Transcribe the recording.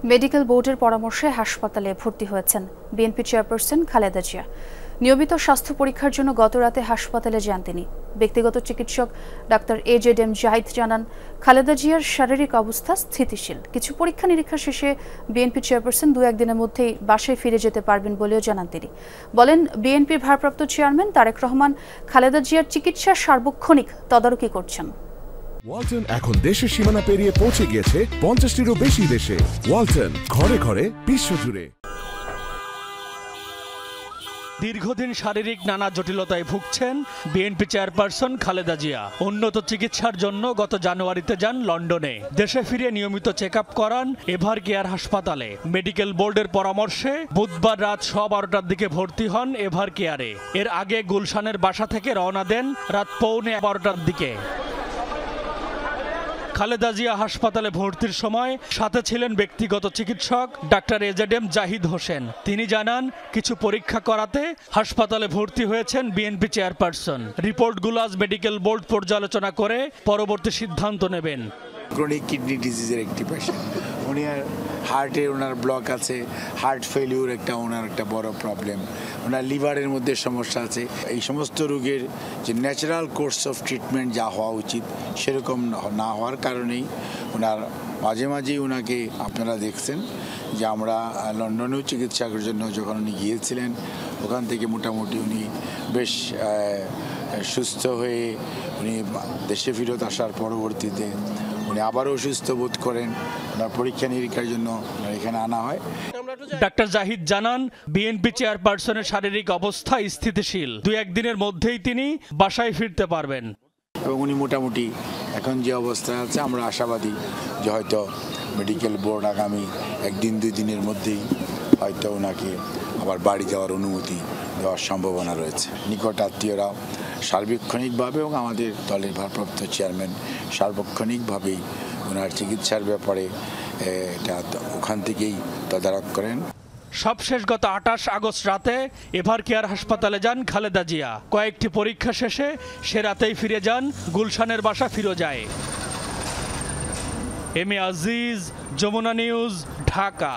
Medical বোর্ডের পরামর্শে হাসপাতালে ভর্তি হয়েছেন বিএনপি চেয়ারপারসন খালেদা জিয়া। নিয়মিত স্বাস্থ্য পরীক্ষার জন্য গতরাতে হাসপাতালে যান তিনি। ব্যক্তিগত চিকিৎসক ডাক্তার এজেডএম জাহিদ জানান, খালেদা জিয়ার শারীরিক অবস্থা স্থিতিশীল। কিছু পরীক্ষা নিরীক্ষা শেষে বিএনপি চেয়ারপারসন 2-1 দিনের মধ্যেই বাসায় ফিরে যেতে পারবেন বলেও জানান তিনি। বলেন, বিএনপির ভারপ্রাপ্ত চেয়ারম্যান তারেক রহমান খালেদা জিয়ার চিকিৎসার সার্বক্ষণিক তদারকি করছেন। ওয়ালটন এখন দেশের সীমানা পেরিয়ে পৌঁছে গিয়েছে 50টিরও বেশি দেশে। ওয়ালটন, ঘরে ঘরে বিশ্বজুড়ে। দীর্ঘদিন শারীরিক নানা জটিলতায় ভুগছেন বিএনপি চেয়ারপারসন খালেদা জিয়া। উন্নত চিকিৎসার জন্য গত জানুয়ারিতে যান লন্ডনে। দেশে ফিরে নিয়মিত চেক আপ করান এভার কেয়ার হাসপাতালে। মেডিকেল বোর্ডের পরামর্শে বুধবার রাত 12টার দিকে ভর্তি হন এভার কেয়ারে। এর আগে গুলশানের বাসা থেকে রওনা দেন রাত 11:15টার দিকে। খালেদা জিয়া হাসপাতালে ভর্তির সময় সাথে ছিলেন ব্যক্তিগত চিকিৎসক ডাক্তার এজেডএম জাহিদ হোসেন। তিনি জানান, কিছু পরীক্ষা করাতে হাসপাতালে ভর্তি হয়েছেন বিএনপি চেয়ারপারসন। রিপোর্টগুলো আজ মেডিকেল বোর্ড পর্যালোচনা করে পরবর্তী সিদ্ধান্ত নেবেন। ক্রনিক কিডনি ডিজিজের একটি পেশেন্ট, উনি হার্টে ওনার ব্লক আছে, হার্ট ফেলিউর ওনার একটা বড় প্রবলেম, ওনার লিভারের মধ্যে সমস্যা আছে। এই সমস্ত রোগের যে ন্যাচারাল কোর্স অফ ট্রিটমেন্ট যা হওয়া উচিত সেরকম না হওয়ার কারণেই ওনার মাঝে মাঝেই ওনাকে আপনারা দেখছেন যে আমরা লন্ডনেও চিকিৎসার জন্য যখন উনি গিয়েছিলেন ওখান থেকে মোটামুটি উনি বেশ সুস্থ হয়ে উনি দেশে ফেরত আসার পরবর্তীতে উনি আবারও অসুস্থ বোধ করেন। ওনার পরীক্ষা নিরীক্ষার জন্য এখানে আনা হয়। ডাক্তার জাহিদ জানান, বিএনপি চেয়ারপারসনের শারীরিক অবস্থা স্থিতিশীল। 2-1 দিনের মধ্যেই তিনি বাসায় ফিরতে পারবেন এবং উনি মোটামুটি এখন যে অবস্থায় আছে আমরা আশাবাদী যে হয়তো মেডিকেল বোর্ড আগামী 1-2 দিনের মধ্যেই হয়তো ওনাকে আবার বাড়ি যাওয়ার অনুমতি দেওয়ার সম্ভাবনা রয়েছে। নিকট আত্মীয়রা সার্বক্ষণিকভাবে এবং আমাদের দলের ভারপ্রাপ্ত চেয়ারম্যান সার্বক্ষণিকভাবেই ওনার চিকিৎসার ব্যাপারে এটা ওখান থেকেই তদারক করেন। সবশেষ গত 28 আগস্ট রাতে এভার কেয়ার হাসপাতালে যান খালেদা জিয়া। কয়েকটি পরীক্ষা শেষে সে রাতেই ফিরে যান গুলশানের বাসা ফিরোজায়। M A Aziz, Jamuna news, Dhaka.